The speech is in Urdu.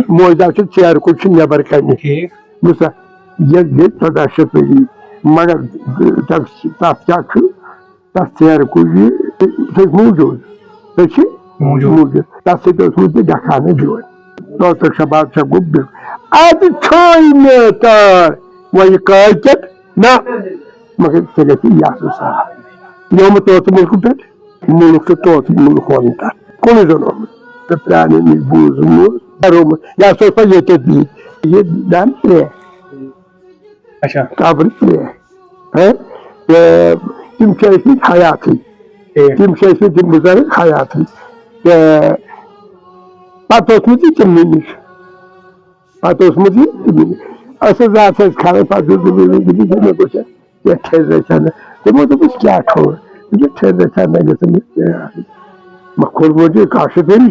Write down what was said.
موزہ ژیرٕ کُل چھُ نٮ۪بر کنہِ بوٗزتھا یہِ 1400 ؤری مگر تتھ کیٛاہ چھُ تتھ ژیرٕ کُلہِ سُہ چھُ موٗجوٗد سُہ چھِ موٗجوٗد تتھ سۭتۍ اوسمُت یہِ ڈکھانہٕ دیُن توتہٕ شباب چھا گوٚو بِل ادٕ چھوٚے مےٚ تار وۄنۍ یہِ کالکٮ۪تھ نہ مگر ژےٚ گژھی یہِ آسُن صاف یہِ آمُت طوطہٕ مُلکہٕ پٮ۪ٹھ مُلک چھُ طوطہٕ مُلک وَنُن تتھ کُنُے زوٚن آمُت تہٕ پرٛانٮ۪ن نِش بوٗزمُت رومُت یہِ ہسا اوس پتہٕ ییٚتٮ۪تھ بِہِتھ یہِ دَن ترٛےٚ قبرٕ ترٛےٚ تِم چھِ ٲسمٕتۍ حیاتٕے تِم چھِ ٲسمٕتۍ تِم بُزرگ حیاتٕے تہٕ پتہٕ اوسمُت یہِ تِمنٕے نِش پتہٕ اوسمُت یہِ تِمنٕے نِش أسۍ حظ آسہٕ أسۍ کھڑا پتہٕ مےٚ گوٚژھ کینٛہہ ٹھٔرۍ رژھا نہ تِمو دوٚپُس کیٛاہ ٹھوٚر ٹھٔرۍ رژھا نہ گژھن مےٚ کھوٚرمُت یہِ کاشت ؤری